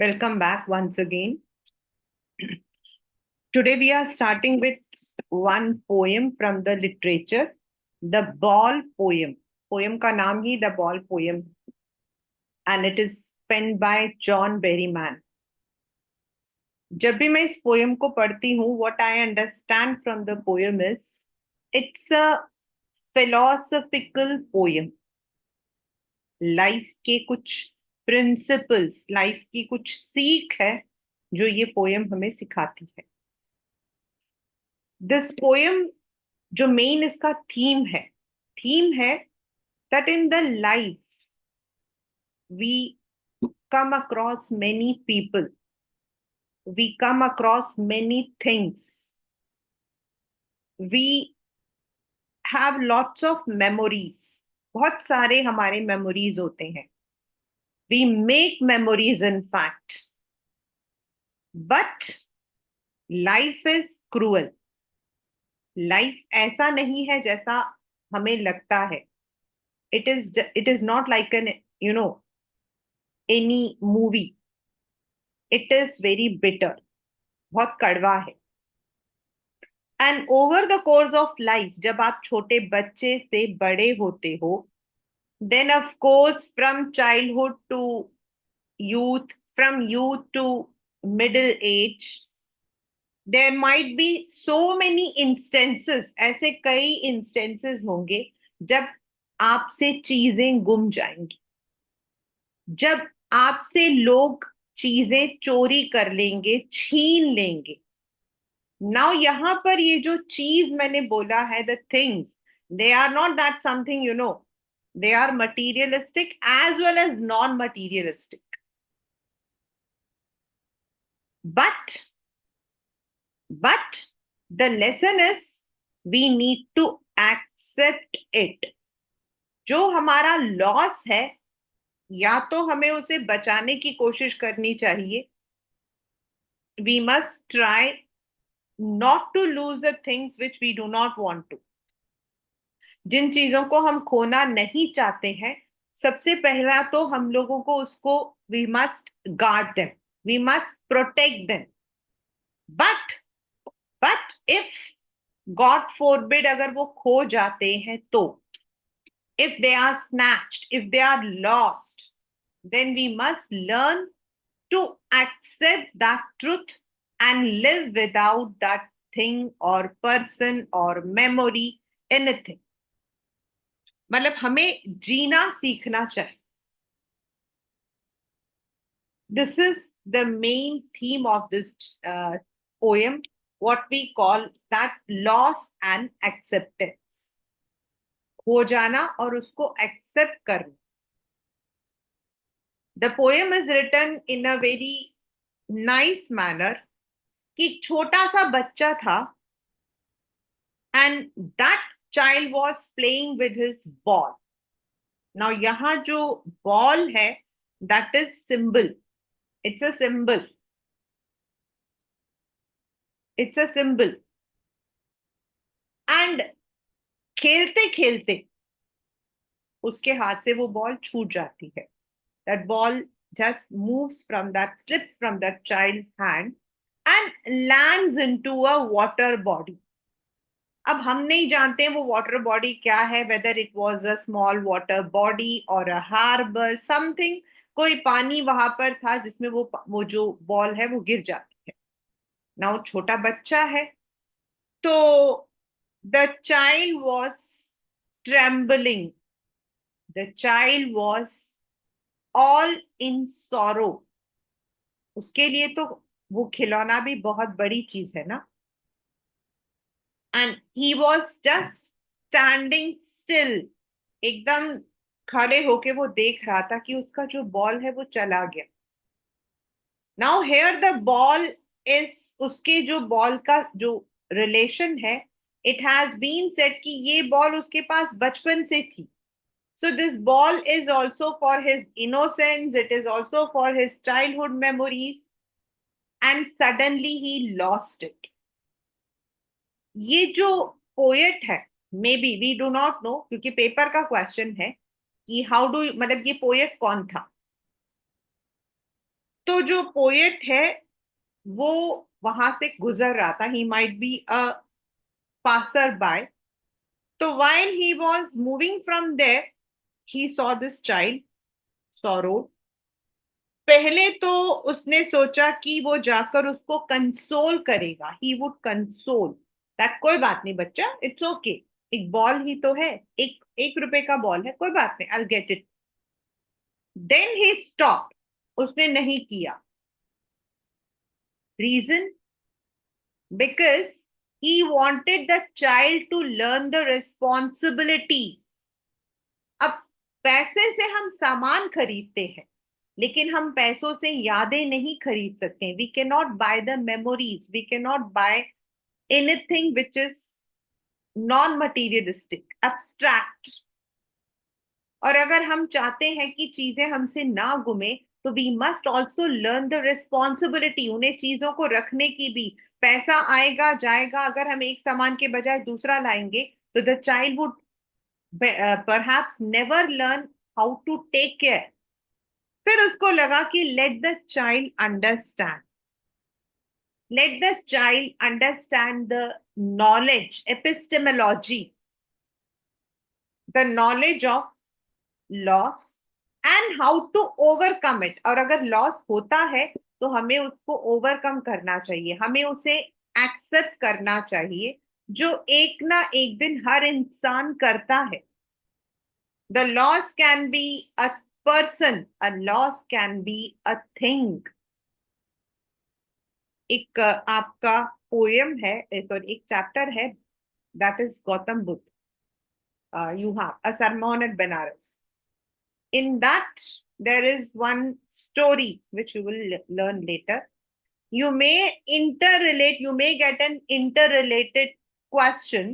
Welcome back once again. Today we are starting with one poem from the literature, The Ball Poem. Poem का नाम ही The Ball Poem, and it is penned by John Berryman. जब भी मैं इस poem को पढ़ती हूँ, what I understand from the poem is it's a philosophical poem. Life के कुछ प्रिंसिपल्स, लाइफ की कुछ सीख है जो ये पोएम हमें सिखाती है. दिस पोएम जो मेन इसका थीम है that in the life we come across many people, we come across many things, we have lots of memories. बहुत सारे हमारे मेमोरीज होते हैं. We make memories in fact, but life is cruel. Life ऐसा नहीं है जैसा हमें लगता है. It is not like an any movie. It is very bitter. बहुत कड़वा है. And over the course of life, जब आप छोटे बच्चे से बड़े होते हो, then of course from childhood to youth, from youth to middle age, there might be so many instances, ऐसे कई instances होंगे जब आपसे चीजें गुम जाएंगी, जब आपसे लोग चीजें चोरी कर लेंगे, छीन लेंगे. नाउ यहां पर ये जो चीज मैंने बोला है, the things, they are not that something, they are materialistic as well as non-materialistic. But the lesson is we need to accept it. जो हमारा लॉस है, या तो हमें उसे बचाने की कोशिश करनी चाहिए. We must try not to lose the things which we do not want to. जिन चीजों को हम खोना नहीं चाहते हैं, सबसे पहला तो हम लोगों को उसको we must guard them, we must protect them. But if God forbid अगर वो खो जाते हैं तो, if they are snatched, if they are lost, then we must learn to accept that truth and live without that thing or person or memory, anything. मतलब हमें जीना सीखना चाहिए. This is the main theme of this poem, what we call that loss and acceptance. खो जाना और उसको accept करना. The poem is written in a very nice manner कि छोटा सा बच्चा था and that child was playing with his ball. Now यहाँ जो ball है, that is symbol. It's a symbol. It's a symbol. And खेलते खेलते उसके हाथ से वो बॉल छूट जाती है. That ball just slips from that child's hand and lands into a water body. अब हम नहीं जानते वो वाटर बॉडी क्या है, whether it was a small water body और अ हार्बर समथिंग. कोई पानी वहां पर था जिसमें वो जो बॉल है वो गिर जाती है. ना वो छोटा बच्चा है, तो the child was trembling, the child was all in sorrow. उसके लिए तो वो खिलौना भी बहुत बड़ी चीज है ना. And he was just standing still. एकदम खड़े होके वो देख रहा था कि उसका जो बॉल है वो चला गया. Now here the ball is, उसके जो बॉल का जो रिलेशन है, it has been said कि ये बॉल उसके पास बचपन से थी. So this ball is also for his innocence, it is also for his childhood memories, and suddenly he lost it. ये जो पोएट है, maybe we do not know, क्योंकि पेपर का क्वेश्चन है कि हाउ डू, मतलब ये poet कौन था. तो जो पोएट है वो वहां से गुजर रहा था. He might be a passer by. तो while he was moving from there, he saw this child sorrow. पहले तो उसने सोचा कि वो जाकर उसको कंसोल करेगा. He would console that. कोई बात नहीं बच्चा, इट्स ओके. एक बॉल ही तो है, एक रुपए का बॉल है, कोई बात नहीं, I get it. Then he stop. उसने नहीं किया. Reason? Because he wanted the child to learn the responsibility. अब पैसे से हम सामान खरीदते हैं, लेकिन हम पैसों से यादें नहीं खरीद सकते. We can not buy the memories. We can not buy anything which is non materialistic, abstract. और अगर हम चाहते हैं कि चीजें हमसे ना गुमे, तो we must also learn the responsibility. उन्हें चीजों को रखने की भी. पैसा आएगा जाएगा, अगर हम एक सामान के बजाय दूसरा लाएंगे, तो the child would perhaps never learn how to take care. फिर उसको लगा कि let the child understand the knowledge, epistemology, the knowledge of loss and how to overcome it. और अगर लॉस होता है तो हमें उसको ओवरकम करना चाहिए, हमें उसे एक्सेप्ट करना चाहिए, जो एक ना एक दिन हर इंसान करता है. The loss can be a person, a loss can be a thing. एक आपका पोएम है, सॉरी एक चैप्टर है, that is Gautam Buddha. You have a sermon at Benares. In that, there is one story which you will learn later. You may interrelate, you may get an interrelated question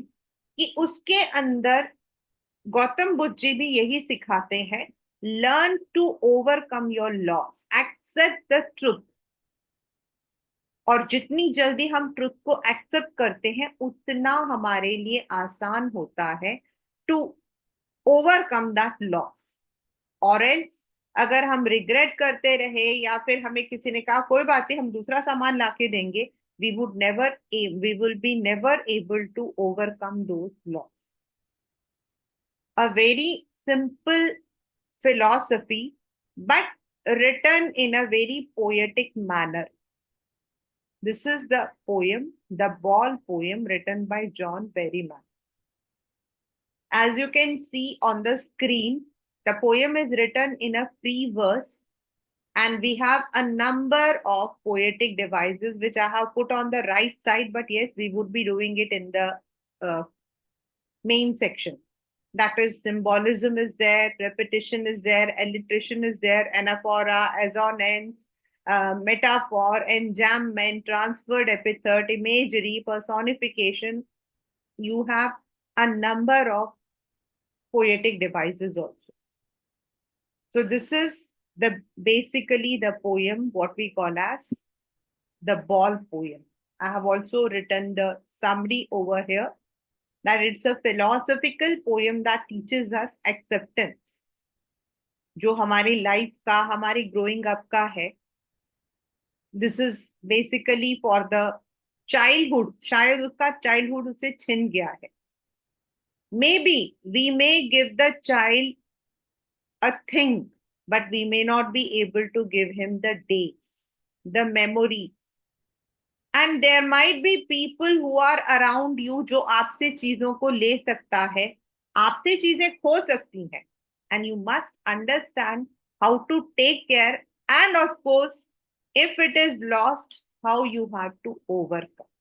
कि उसके अंदर गौतम बुद्ध जी भी यही सिखाते हैं. Learn to overcome your loss, accept the truth. और जितनी जल्दी हम ट्रुथ को एक्सेप्ट करते हैं, उतना हमारे लिए आसान होता है टू ओवरकम दैट लॉस. और एल्स अगर हम रिग्रेट करते रहे, या फिर हमें किसी ने कहा कोई बात नहीं हम दूसरा सामान लाके देंगे, we will be never able to overcome those laws. A very simple philosophy, but written in a very poetic manner. This is the poem, the Ball poem, written by John Berryman. As you can see on the screen, the poem is written in a free verse, and we have a number of poetic devices which I have put on the right side, but yes, we would be doing it in the main section. That is, symbolism is there, repetition is there, alliteration is there, anaphora, assonance, metaphor, enjambment, transferred epithet, imagery, personification. You have a number of poetic devices also. So this is basically the poem, what we call as the Ball poem. I have also written the summary over here, that it's a philosophical poem that teaches us acceptance. जो हमारी life का, हमारी growing up का है. This is basically for the childhood. शायद उसका childhood उसे छिन गया है. Maybe we may give the child a thing, but we may not be able to give him the dates, the memory. And there might be people who are around you जो आपसे चीजों को ले सकता है, आपसे चीजें खो सकती हैं. And you must understand how to take care, and of course, if it is lost, how you have to overcome.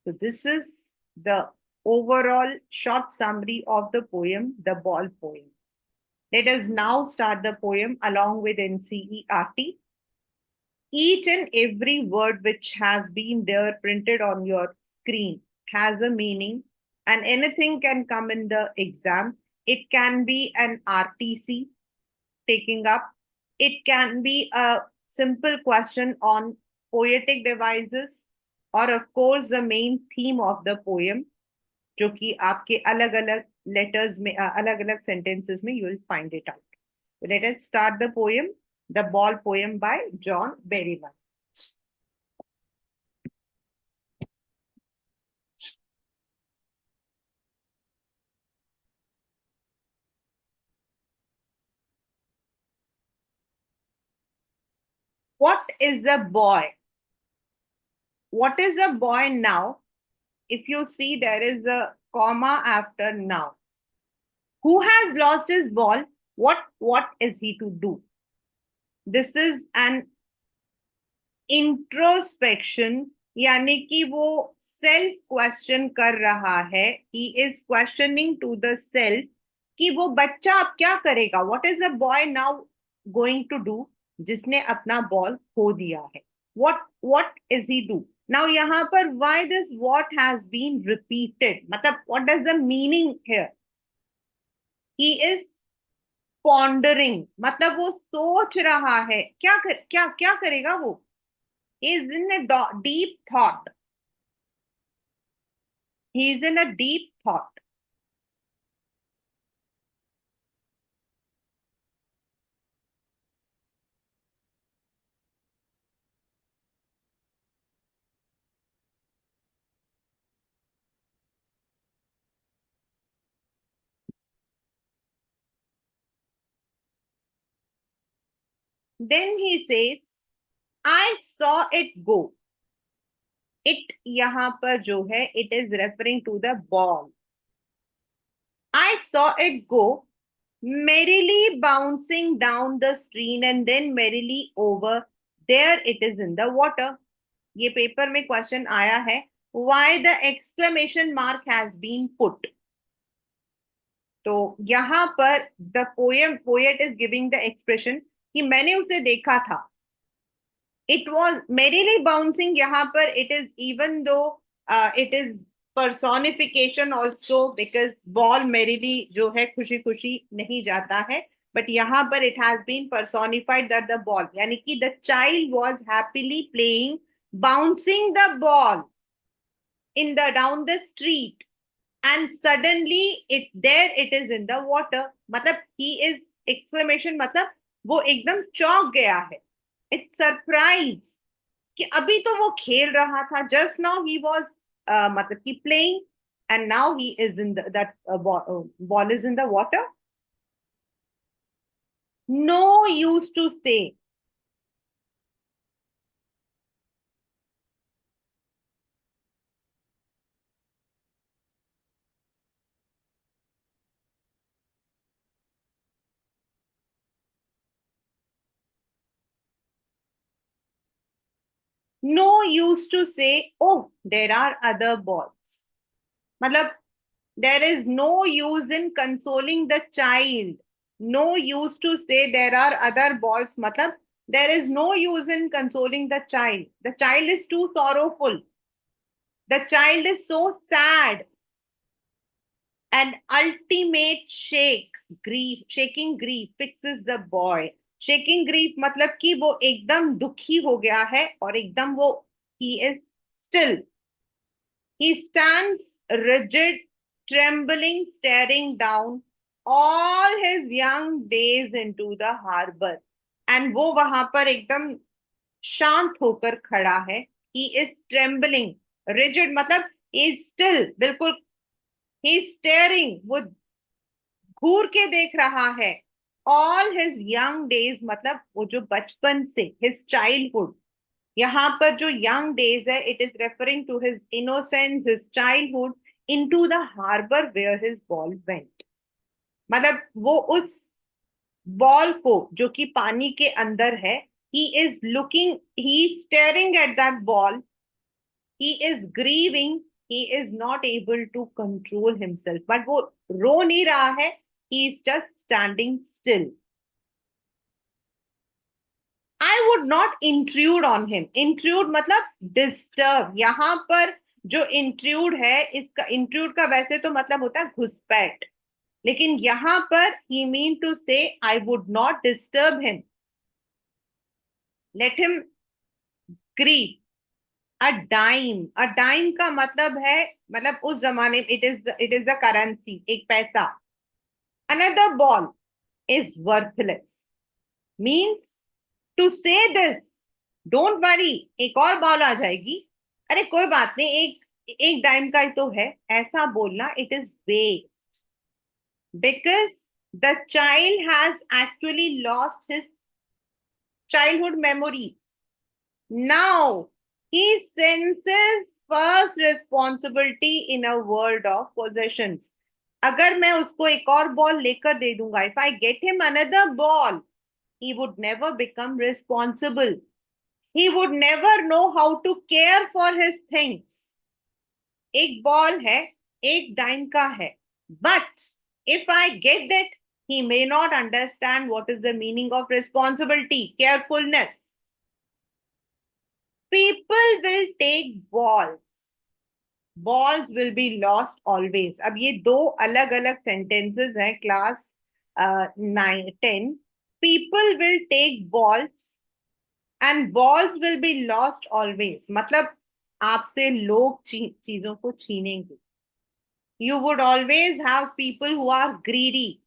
So this is the overall short summary of the poem, the Ball poem. Let us now start the poem along with NCERT. Each and every word which has been there printed on your screen has a meaning, and anything can come in the exam. It can be an RTC taking up. It can be a simple question on poetic devices, or of course the main theme of the poem, जो कि आपके अलग अलग letters में, अलग अलग sentences में you will find it out. So let us start the poem. The Ball poem by John Berryman. What is a boy? What is a boy now? If you see, there is a comma after now. Who has lost his ball? What is he to do? This is an introspection, यानी कि वो self question कर रहा है. He is questioning to the self कि वो बच्चा अब क्या करेगा. What is a boy now going to do, जिसने अपना बॉल खो दिया है. What is he do now. यहाँ पर why this what has been repeated, मतलब what does the meaning here. He is pondering, मतलब वो सोच रहा है. क्या क्या करेगा वो. is in a deep thought. He is in a deep thought. Then he says, I saw it go. It यहाँ पर जो है, it is referring to the ball. I saw it go, merrily bouncing down the stream and then merrily over. There it is in the water. ये paper में question आया है. Why the exclamation mark has been put? तो यहां पर the poet is giving the expression कि मैंने उसे देखा था. It was merrily bouncing. यहाँ पर it is even though it is personification also, because ball merrily जो है खुशी खुशी नहीं जाता है, बट यहाँ पर it has been personified that the ball, यानी कि the child was happily playing, bouncing the ball in the down the street, and suddenly it is in the water. मतलब he is exclamation, मतलब वो एकदम चौंक गया है. It's surprise कि अभी तो वो खेल रहा था, just now he was मतलब कि playing, and now he is in that ball is in the water. No use to say. No use to say, oh, there are other balls. मतलब there is no use in consoling the child. No use to say there are other balls. Matlab, there is no use in consoling the child. The child is too sorrowful. The child is so sad. An ultimate shaking grief fixes the boy. Shaking grief मतलब कि वो एकदम दुखी हो गया है और एकदम वो he is still. He stands rigid, trembling, staring down all his young days into the harbor. And वो वहां पर एकदम शांत होकर खड़ा है. He is trembling, rigid मतलब he is still, बिल्कुल. He is staring, वो घूर के देख रहा है. All his young days मतलब वो जो बचपन से, his childhood. यहाँ पर जो यंग डेज है, it is referring to his innocence, his childhood, into the harbour where his ball went. मतलब वो उस बॉल को जो कि पानी के अंदर है, he is looking, he is staring at that ball, he is grieving, he is not able to control himself. But वो रो नहीं रहा है, he is just standing still. I would not intrude on him. Intrude मतलब disturb. यहाँ पर जो intrude है, इसका intrude का वैसे तो मतलब होता है घुसपैठ, लेकिन यहाँ पर he mean to say I would not disturb him. Let him grieve. A dime. A dime का मतलब है, मतलब उस जमाने it is the currency, एक पैसा. Another ball is worthless. Means to say this, don't worry, एक और बॉल आ जाएगी, अरे कोई बात नहीं, एक डाइम का ही तो है, ऐसा बोलना, it is waste, because the child has actually lost his childhood memory. Now he senses first responsibility in a world of possessions. अगर मैं उसको एक और बॉल लेकर दे दूंगा, if I get him another ball, he would never become responsible. He would never know how to care for his things. एक ball है, एक डाइम का है, but if I get that, he may not understand what is the meaning of responsibility, carefulness. People will take balls will be lost always. अब ये दो अलग अलग sentences हैं class 9-10. People will take balls and balls will be lost always. मतलब आपसे लोग चीजों को छीनेंगे. You would always have people who are greedy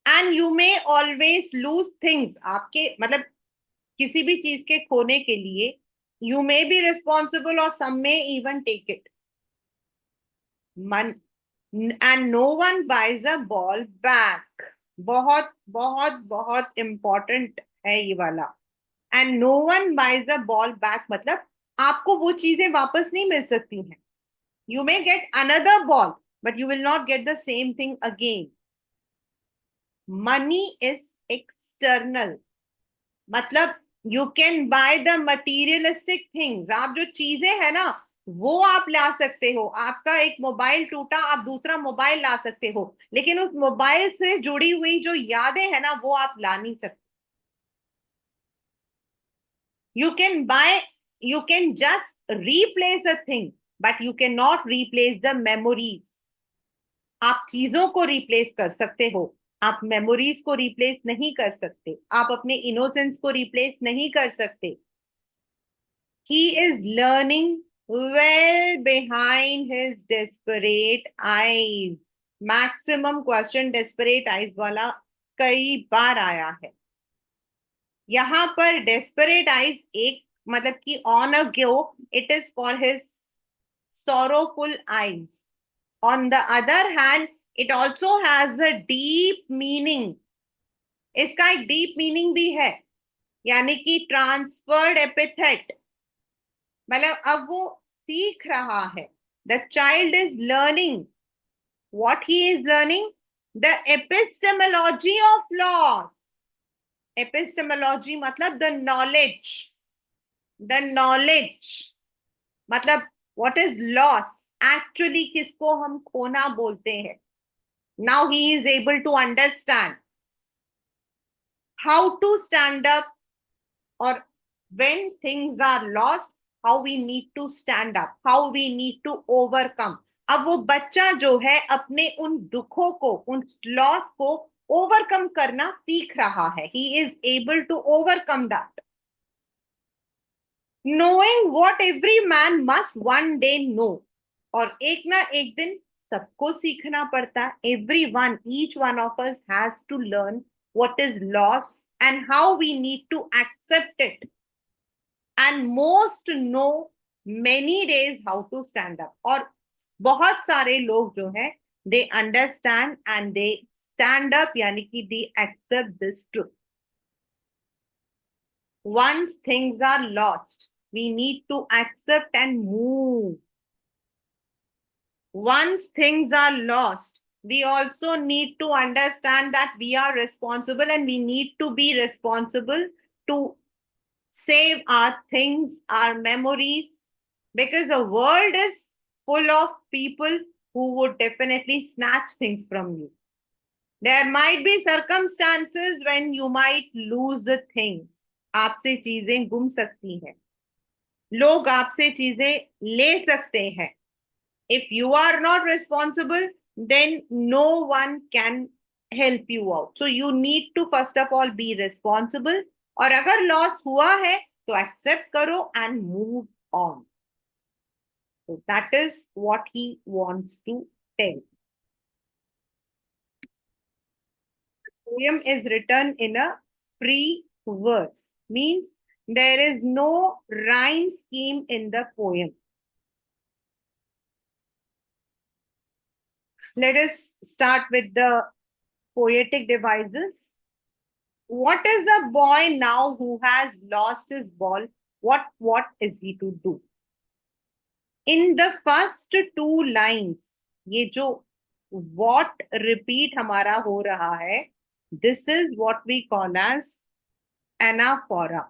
and you may always lose things. आपके मतलब किसी भी चीज के खोने के लिए you may be responsible or some may even take it. And no one buys a ball back. बहुत बहुत बहुत important है ये वाला. And no one buys a ball back मतलब आपको वो चीजें वापस नहीं मिल सकती हैं. You may get another ball, but you will not get the same thing again. Money is external. मतलब you can buy the materialistic things. आप जो चीजें है ना वो आप ला सकते हो. आपका एक मोबाइल टूटा, आप दूसरा मोबाइल ला सकते हो, लेकिन उस मोबाइल से जुड़ी हुई जो यादें है ना वो आप ला नहीं सकते. You can just replace a thing, but you cannot replace the memories. आप चीजों को रिप्लेस कर सकते हो, आप मेमोरीज को रिप्लेस नहीं कर सकते, आप अपने इनोसेंस को रिप्लेस नहीं कर सकते. He is learning well behind his desperate eyes. Maximum question desperate eyes वाला कई बार आया है. यहां पर desperate eyes एक मतलब कि on a go, it is for his sorrowful eyes. On the other hand, it also has a deep meaning. इसका एक deep meaning भी है, यानी कि transferred epithet. मतलब अब वो सीख रहा है. The child is learning. What he is learning? The epistemology of laws. Epistemology मतलब the knowledge. The knowledge मतलब what is loss? Actually किसको हम खोना बोलते हैं. Now he is able to understand how to stand up, or when things are lost, how we need to stand up, how we need to overcome. अब वो बच्चा जो है अपने उन दुखों को, उन लॉस को ओवरकम करना सीख रहा है. He is able to overcome that. Knowing what every man must one day know. और एक ना एक दिन सबको सीखना पड़ता. Everyone, each one of us has to learn what is loss and how we need to accept it. And most know many days how to stand up. और बहुत सारे लोग जो हैं they understand and they stand up, यानी कि they accept this truth. Once things are lost, we need to accept and move. Once things are lost, we also need to understand that we are responsible and we need to be responsible to save our things, our memories, because the world is full of people who would definitely snatch things from you. There might be circumstances when you might lose the things. आपसे चीजें गुम सकती हैं, लोग आपसे चीजें ले सकते हैं. If you are not responsible, then no one can help you out. So you need to first of all be responsible. और अगर loss हुआ है तो accept करो and move on. So that is what he wants to tell. The poem is written in a free verse. means there is no rhyme scheme in the poem. Let us start with the poetic devices. What is the boy now who has lost his ball? What is he to do? In the first two lines, ये जो what repeat हमारा हो रहा है, this is what we call as anaphora.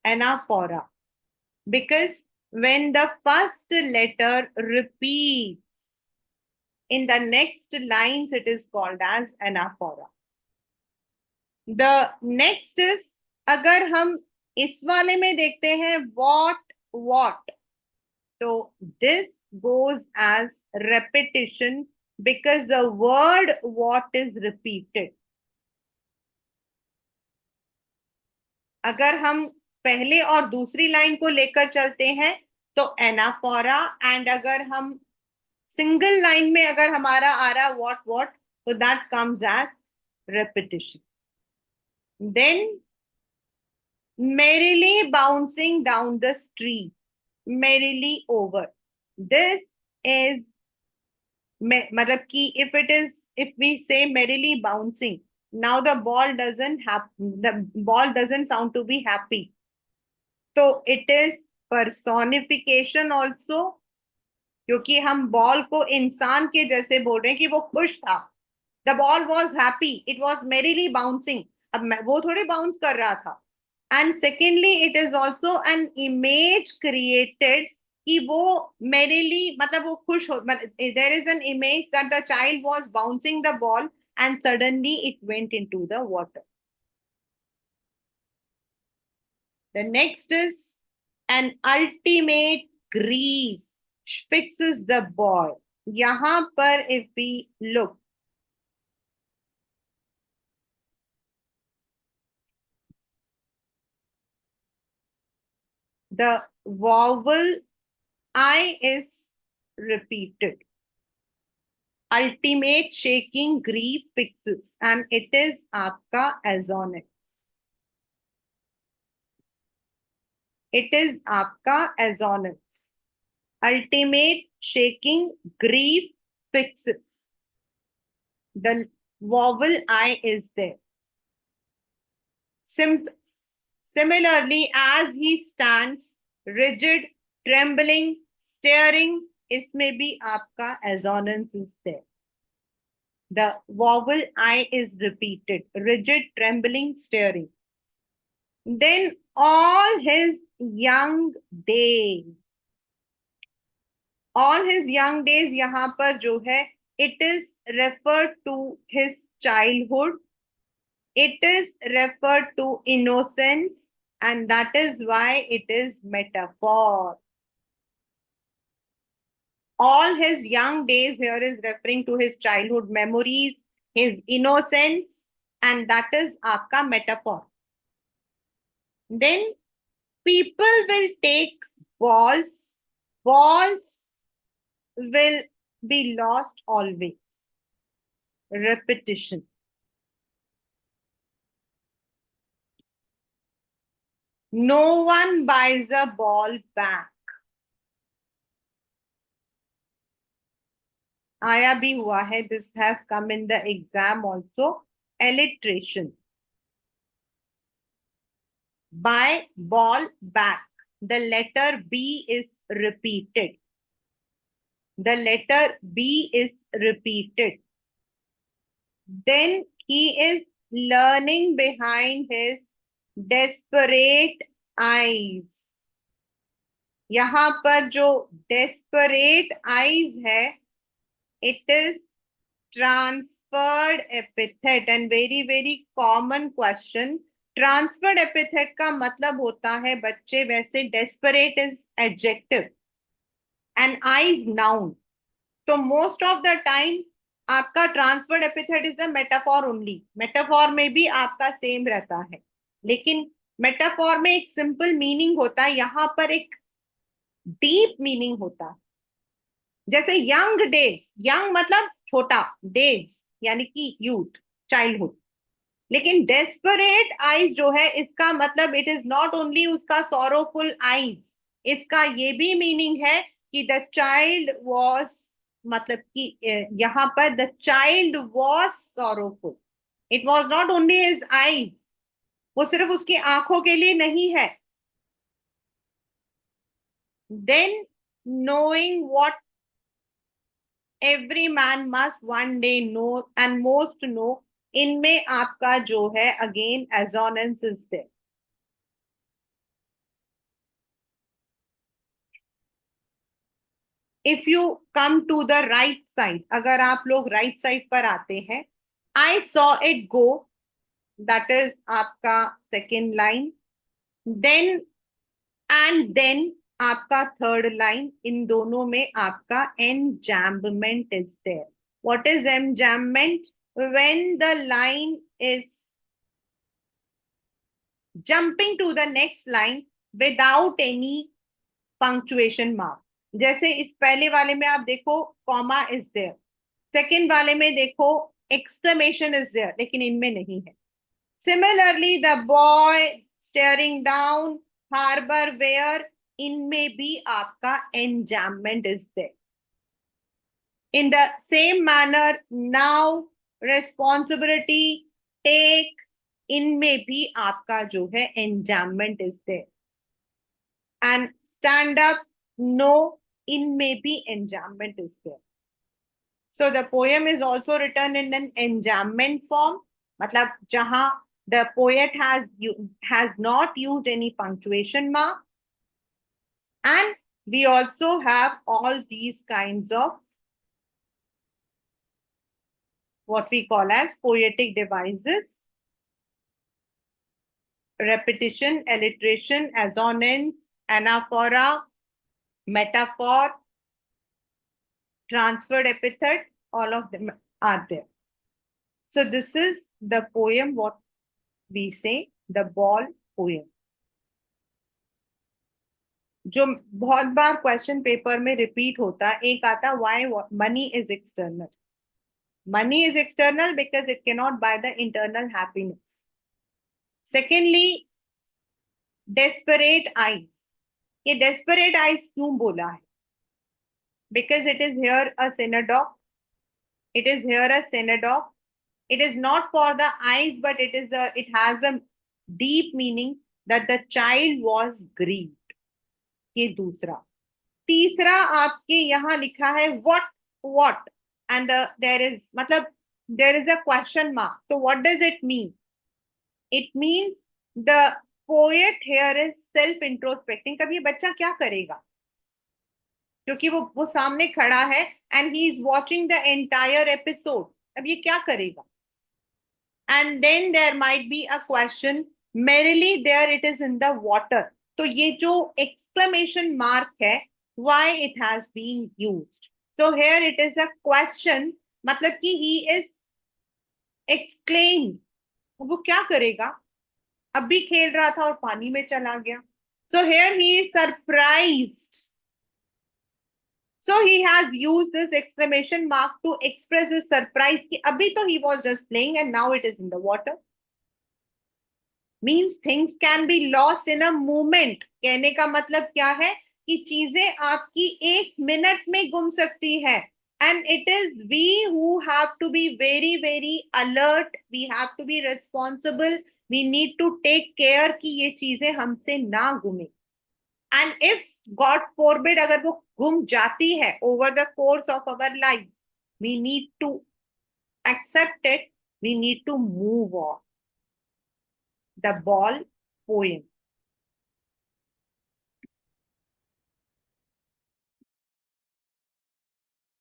Anaphora. Because when the first letter repeats in the next lines, it is called as anaphora. The next is, अगर हम इस वाले में देखते हैं what, so this goes as repetition because the word what is repeated. अगर हम पहले और दूसरी लाइन को लेकर चलते हैं तो एनाफोरा, एंड अगर हम सिंगल लाइन में अगर हमारा आ रहा what, तो that comes as repetition. Then merrily bouncing down the street, merrily over. This is मतलब कि if we say merrily bouncing, now the ball doesn't sound to be happy. So it is personification also, क्योंकि हम ball को इंसान के जैसे बोल रहे हैं कि वो खुश था. The ball was happy. It was merrily bouncing. अब वो थोड़े बाउंस कर रहा था. And secondly, it is also an image created कि वो merrily मतलब वो खुश हो. There is an image that the child was bouncing the ball and suddenly it went into the water. The next is an ultimate grief fixes the boy. यहाँ पर if we look, the vowel I is repeated. Ultimate shaking grief fixes, and it is आपका assonance. It is आपका assonance. Ultimate shaking grief fixes. The vowel I is there. Similarly, as he stands, rigid, trembling, staring, इसमें भी आपका assonance is there. The vowel I is repeated. Rigid, trembling, staring. Then all his young days. All his young days यहाँ पर जो है, it is referred to his childhood. It is referred to innocence, and that is why it is metaphor. All his young days here is referring to his childhood memories, his innocence, and that is आपका metaphor. Then people will take balls. Balls will be lost always. Repetition. No one buys a ball back. आया भी हुआ है. This has come in the exam also. Alliteration. Buy ball back. The letter B is repeated. The letter B is repeated. Then he is learning behind his desperate eyes. यहाँ पर जो desperate eyes है, it is transferred epithet, and very common question. Transferred epithet का मतलब होता है बच्चे वैसे desperate is adjective and eyes noun. So most of the time आपका transferred epithet is a metaphor only. Metaphor में भी आपका same रहता है, लेकिन metaphor में एक simple meaning होता है, यहाँ पर एक deep meaning होता है. जैसे young days, young मतलब छोटा, days यानी कि youth. चाइल्डहुड। लेकिन डेस्परेट आईज जो है, इसका मतलब इट इज नॉट ओनली उसका सॉरोफुल आईज, इसका ये भी मीनिंग है कि द चाइल्ड वॉज, मतलब कि यहाँ पर the child was sorrowful. It was not only his eyes, वो सिर्फ उसकी आंखों के लिए नहीं है। Then knowing what every man must one day know and most know, इनमें आपका जो है again assonance is there. If you come to the right side, अगर आप लोग राइट साइड पर आते हैं, I saw it go, that is आपका second line. Then and then आपका थर्ड लाइन, इन दोनों में आपका enjambment is there. What is enjambment? When the line is jumping to the next line without any punctuation mark। जैसे इस पहले वाले में आप देखो कॉमा इज देयर, सेकेंड वाले में देखो एक्सक्लेमेशन इज देयर, लेकिन इनमें नहीं है। Similarly the boy staring down harbour where, इनमें भी आपका enjambment is there. In the same manner now, responsibility, take, इनमें भी आपका जो है enjambment is there. And stand up, know, इनमें भी enjambment is there। So the poem is also written in an enjambment form, मतलब जहां the poet has not used any punctuation mark, and we also have all these kinds of what we call as poetic devices: repetition, alliteration, assonance, anaphora, metaphor, transferred epithet, all of them are there। So this is the poem, what we say, the ball poem, जो बहुत बार question paper में repeat होता है। एक आता, why money is external. Money is external because it can not buy the internal happiness. Secondly, desperate eyes, ये desperate eyes क्यों बोला है? Because it is here a synecdoche, it is here a synecdoche. It is not for the eyes, but it has a deep meaning that the child was grieved। ये दूसरा। तीसरा आपके यहाँ लिखा है what and there is, मतलब there is a question mark। तो what does it mean? It means the poet here is self introspecting। कभी बच्चा क्या करेगा, क्योंकि वो सामने खड़ा है and he is watching the entire episode। अब ये क्या करेगा? And then there might be a question, merrily there it is in the water। तो ये जो exclamation mark है, why it has been used? So here it is a question, मतलब कि he is exclaimed, वो क्या करेगा? अभी खेल रहा था और पानी में चला गया। So here he is surprised। So he has used this exclamation mark to express his surprise कि अभी तो he was just playing and now it is in the water। Means things can be lost in a moment. कहने का मतलब क्या है कि चीजें आपकी एक मिनट में गुम सकती है। And it is we who have to be very very alert, we have to be responsible, we need to take care कि ये चीजें हमसे ना गुमे। एंड इफ गॉड फॉरबिड अगर वो गुम जाती है over the course of our life, we need to accept it, we need to move on. The ball poem।